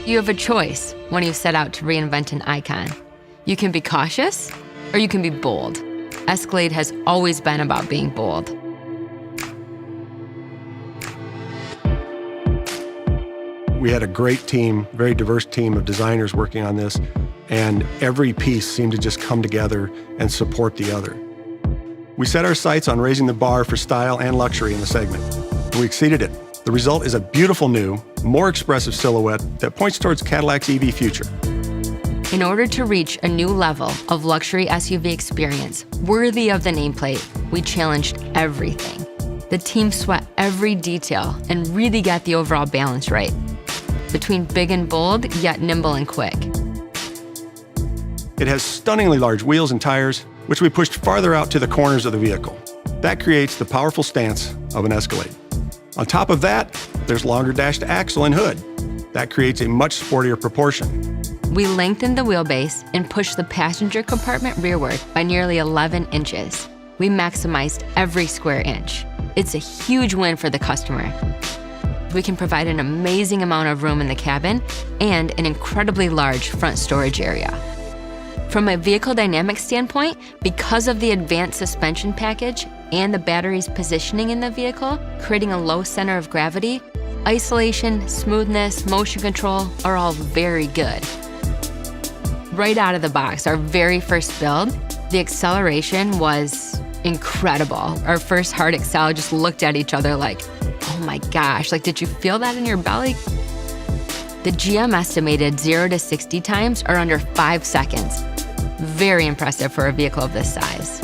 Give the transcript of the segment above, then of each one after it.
You have a choice when you set out to reinvent an icon. You can be cautious, or you can be bold. Escalade has always been about being bold. We had a great team, very diverse team of designers working on this, and every piece seemed to just come together and support the other. We set our sights on raising the bar for style and luxury in the segment. We exceeded it. The result is a beautiful new, more expressive silhouette that points towards Cadillac's EV future. In order to reach a new level of luxury SUV experience worthy of the nameplate, we challenged everything. The team sweat every detail and really got the overall balance right, between big and bold, yet nimble and quick. It has stunningly large wheels and tires, which we pushed farther out to the corners of the vehicle. That creates the powerful stance of an Escalade. On top of that, there's longer dashed axle and hood. That creates a much sportier proportion. We lengthened the wheelbase and pushed the passenger compartment rearward by nearly 11 inches. We maximized every square inch. It's a huge win for the customer. We can provide an amazing amount of room in the cabin and an incredibly large front storage area. From a vehicle dynamics standpoint, because of the advanced suspension package and the battery's positioning in the vehicle, creating a low center of gravity, isolation, smoothness, motion control are all very good. Right out of the box, our very first build, the acceleration was incredible. Our first hard accel just looked at each other like, oh my gosh, like, did you feel that in your belly? The GM estimated 0 to 60 times are under 5 seconds. Very impressive for a vehicle of this size.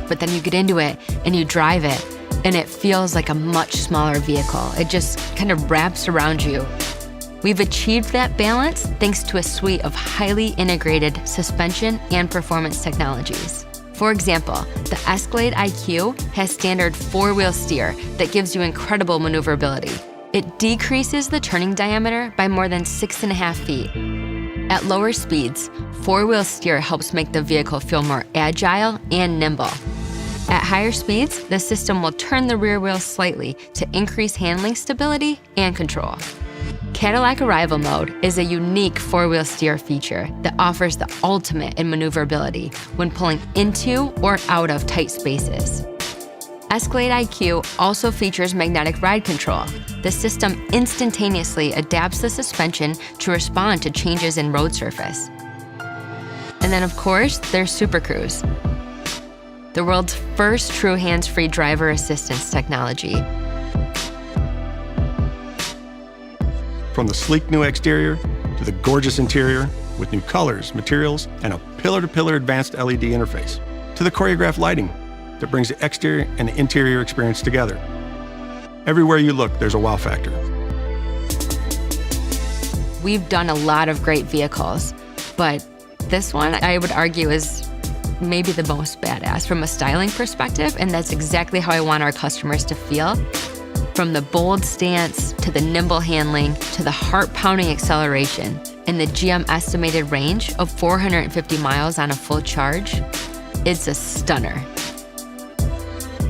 But then you get into it and you drive it, and it feels like a much smaller vehicle. It just kind of wraps around you. We've achieved that balance thanks to a suite of highly integrated suspension and performance technologies. For example, the Escalade IQ has standard 4-wheel steer that gives you incredible maneuverability. It decreases the turning diameter by more than 6.5 feet. At lower speeds, 4-wheel steer helps make the vehicle feel more agile and nimble. At higher speeds, the system will turn the rear wheels slightly to increase handling stability and control. Cadillac Arrival Mode is a unique 4-wheel steer feature that offers the ultimate in maneuverability when pulling into or out of tight spaces. Escalade IQ also features magnetic ride control. The system instantaneously adapts the suspension to respond to changes in road surface. And then, of course, there's Super Cruise, the world's first true hands-free driver assistance technology. From the sleek new exterior to the gorgeous interior with new colors, materials, and a pillar-to-pillar advanced LED interface, to the choreographed lighting that brings the exterior and the interior experience together. Everywhere you look, there's a wow factor. We've done a lot of great vehicles, but this one, I would argue, is maybe the most badass from a styling perspective, and that's exactly how I want our customers to feel. From the bold stance, to the nimble handling, to the heart-pounding acceleration, and the GM estimated range of 450 miles on a full charge, it's a stunner.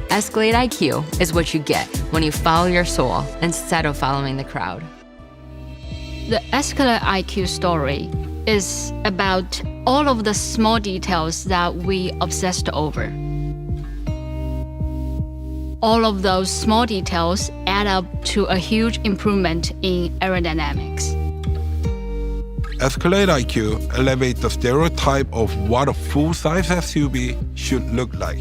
Escalade IQ is what you get when you follow your soul instead of following the crowd. The Escalade IQ story is about all of the small details that we obsessed over. All of those small details add up to a huge improvement in aerodynamics. Escalade IQ elevates the stereotype of what a full-size SUV should look like.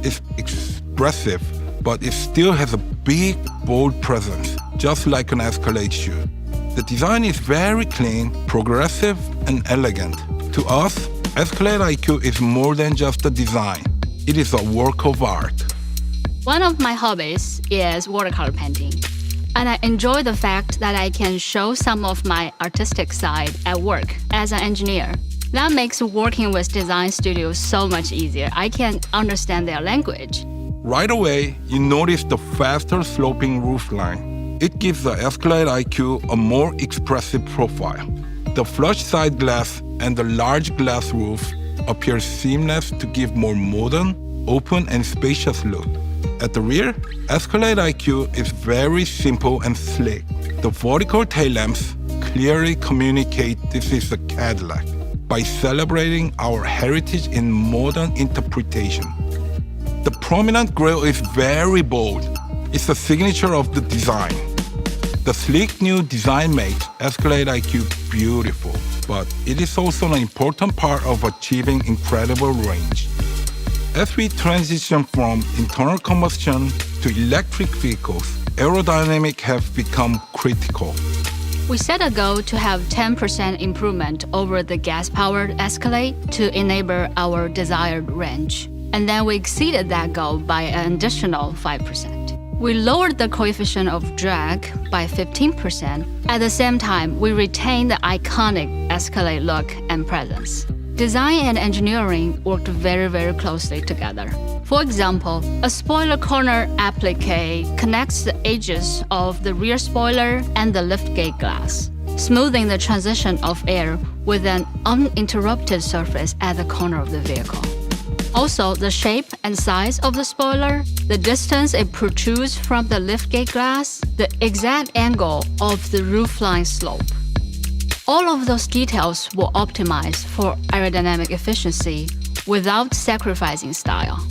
It's expressive, but it still has a big, bold presence, just like an Escalade should. The design is very clean, progressive, and elegant. To us, Escalade IQ is more than just a design. It is a work of art. One of my hobbies is watercolor painting, and I enjoy the fact that I can show some of my artistic side at work as an engineer. That makes working with design studios so much easier. I can understand their language. Right away, you notice the faster sloping roofline. It gives the Escalade IQ a more expressive profile. The flush side glass and the large glass roof appear seamless to give more modern, open, and spacious look. At the rear, Escalade IQ is very simple and slick. The vertical tail lamps clearly communicate this is a Cadillac by celebrating our heritage in modern interpretation. The prominent grille is very bold. It's a signature of the design. The sleek new design makes ESCALADE IQ beautiful, but it is also an important part of achieving incredible range. As we transition from internal combustion to electric vehicles, aerodynamics have become critical. We set a goal to have 10% improvement over the gas-powered Escalade to enable our desired range. And then we exceeded that goal by an additional 5%. We lowered the coefficient of drag by 15%. At the same time, we retained the iconic Escalade look and presence. Design and engineering worked very, very closely together. For example, a spoiler corner applique connects the edges of the rear spoiler and the liftgate glass, smoothing the transition of air with an uninterrupted surface at the corner of the vehicle. Also, the shape and size of the spoiler, the distance it protrudes from the liftgate glass, the exact angle of the roofline slope. All of those details were optimized for aerodynamic efficiency without sacrificing style.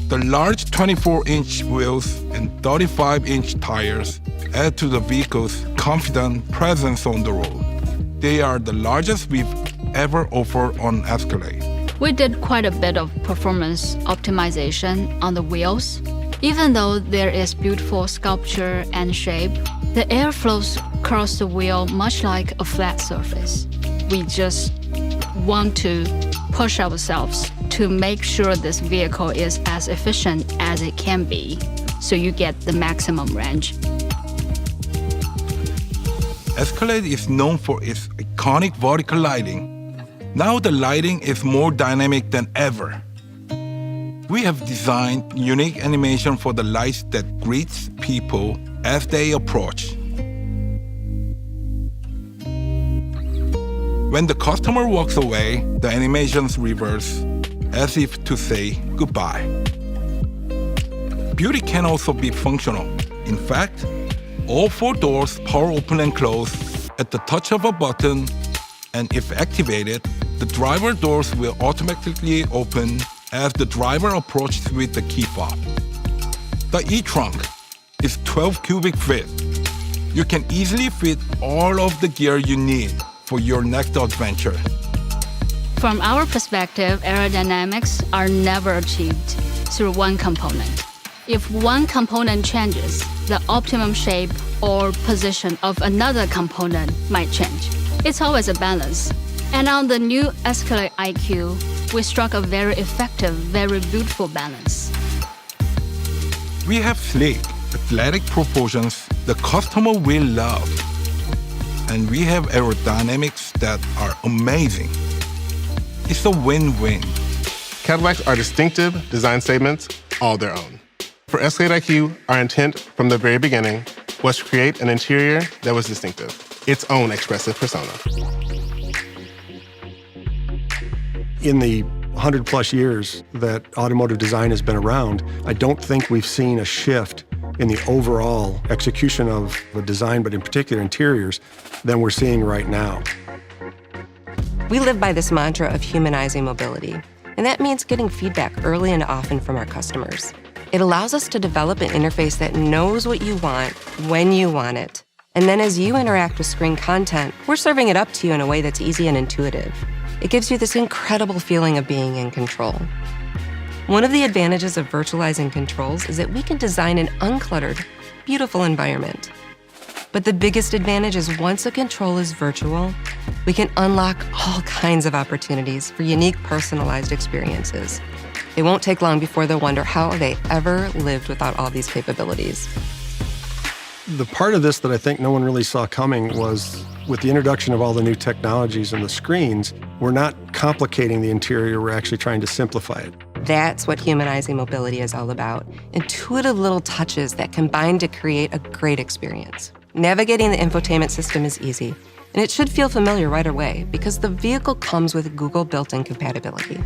The large 24-inch wheels and 35-inch tires add to the vehicle's confident presence on the road. They are the largest we've ever offered on Escalade. We did quite a bit of performance optimization on the wheels. Even though there is beautiful sculpture and shape, the air flows across the wheel much like a flat surface. We just want to push ourselves to make sure this vehicle is as efficient as it can be, so you get the maximum range. Escalade is known for its iconic vertical lighting. Now the lighting is more dynamic than ever. We have designed unique animation for the lights that greets people as they approach. When the customer walks away, the animations reverse, as if to say goodbye. Beauty can also be functional. In fact, all 4 doors power open and close at the touch of a button, and if activated, the driver doors will automatically open as the driver approaches with the key fob. The e-trunk is 12 cubic feet. You can easily fit all of the gear you need for your next adventure. From our perspective, aerodynamics are never achieved through one component. If one component changes, the optimum shape or position of another component might change. It's always a balance. And on the new ESCALADE IQ, we struck a very effective, very beautiful balance. We have sleek, athletic proportions the customer will love. And we have aerodynamics that are amazing. It's a win-win. Cadillacs are distinctive design statements all their own. For ESCALADE IQ, our intent from the very beginning was to create an interior that was distinctive, its own expressive persona. In the 100-plus years that automotive design has been around, I don't think we've seen a shift in the overall execution of the design, but in particular interiors, than we're seeing right now. We live by this mantra of humanizing mobility, and that means getting feedback early and often from our customers. It allows us to develop an interface that knows what you want, when you want it. And then as you interact with screen content, we're serving it up to you in a way that's easy and intuitive. It gives you this incredible feeling of being in control. One of the advantages of virtualizing controls is that we can design an uncluttered, beautiful environment. But the biggest advantage is once a control is virtual, we can unlock all kinds of opportunities for unique, personalized experiences. It won't take long before they'll wonder how they ever lived without all these capabilities. The part of this that I think no one really saw coming was with the introduction of all the new technologies and the screens, we're not complicating the interior, we're actually trying to simplify it. That's what humanizing mobility is all about. Intuitive little touches that combine to create a great experience. Navigating the infotainment system is easy, and it should feel familiar right away because the vehicle comes with Google built-in compatibility.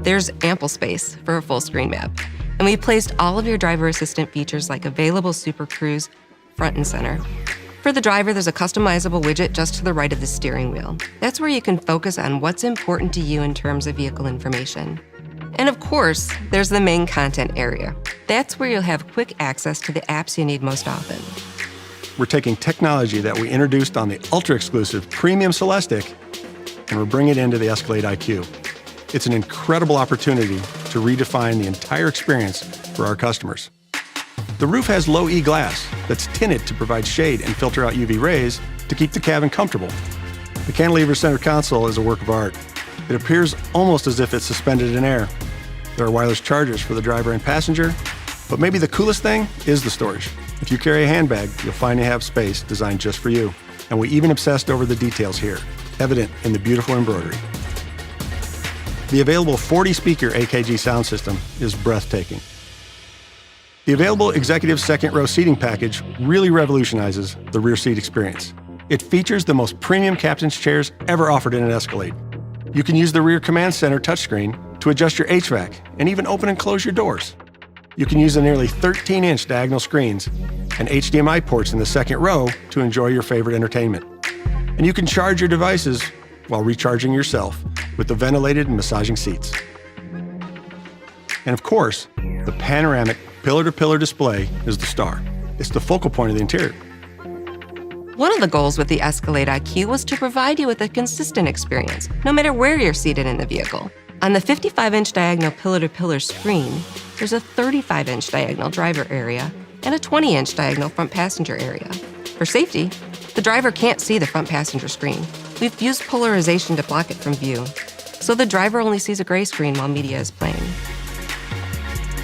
There's ample space for a full screen map, and we've placed all of your driver assistant features like available Super Cruise front and center. For the driver, there's a customizable widget just to the right of the steering wheel. That's where you can focus on what's important to you in terms of vehicle information. And of course, there's the main content area. That's where you'll have quick access to the apps you need most often. We're taking technology that we introduced on the ultra-exclusive premium Celestiq, and we're bringing it into the ESCALADE IQ. It's an incredible opportunity to redefine the entire experience for our customers. The roof has low E glass that's tinted to provide shade and filter out UV rays to keep the cabin comfortable. The cantilever center console is a work of art. It appears almost as if it's suspended in air. There are wireless chargers for the driver and passenger, but maybe the coolest thing is the storage. If you carry a handbag, you'll find you have space designed just for you. And we even obsessed over the details here, evident in the beautiful embroidery. The available 40-speaker AKG sound system is breathtaking. The available executive second row seating package really revolutionizes the rear seat experience. It features the most premium captain's chairs ever offered in an Escalade. You can use the rear command center touchscreen to adjust your HVAC and even open and close your doors. You can use the nearly 13-inch diagonal screens and HDMI ports in the second row to enjoy your favorite entertainment. And you can charge your devices while recharging yourself with the ventilated and massaging seats. And of course, the panoramic pillar-to-pillar display is the star. It's the focal point of the interior. One of the goals with the ESCALADE IQ was to provide you with a consistent experience, no matter where you're seated in the vehicle. On the 55-inch diagonal pillar-to-pillar screen, there's a 35-inch diagonal driver area and a 20-inch diagonal front passenger area. For safety, the driver can't see the front passenger screen. We've used polarization to block it from view, so the driver only sees a gray screen while media is playing.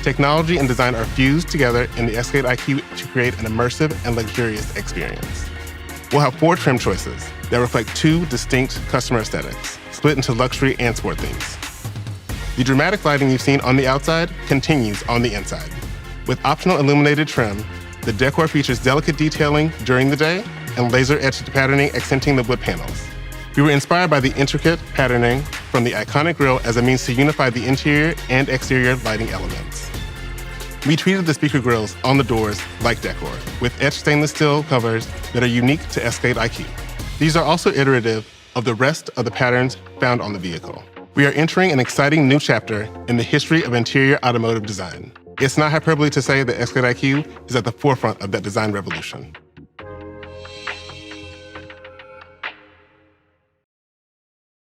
Technology and design are fused together in the ESCALADE IQ to create an immersive and luxurious experience. We'll have 4 trim choices that reflect 2 distinct customer aesthetics, split into luxury and sport themes. The dramatic lighting you've seen on the outside continues on the inside. With optional illuminated trim, the decor features delicate detailing during the day and laser-etched patterning accenting the wood panels. We were inspired by the intricate patterning from the iconic grille as a means to unify the interior and exterior lighting elements. We treated the speaker grilles on the doors like decor, with etched stainless steel covers that are unique to ESCALADE IQ. These are also iterative of the rest of the patterns found on the vehicle. We are entering an exciting new chapter in the history of interior automotive design. It's not hyperbole to say that ESCALADE IQ is at the forefront of that design revolution.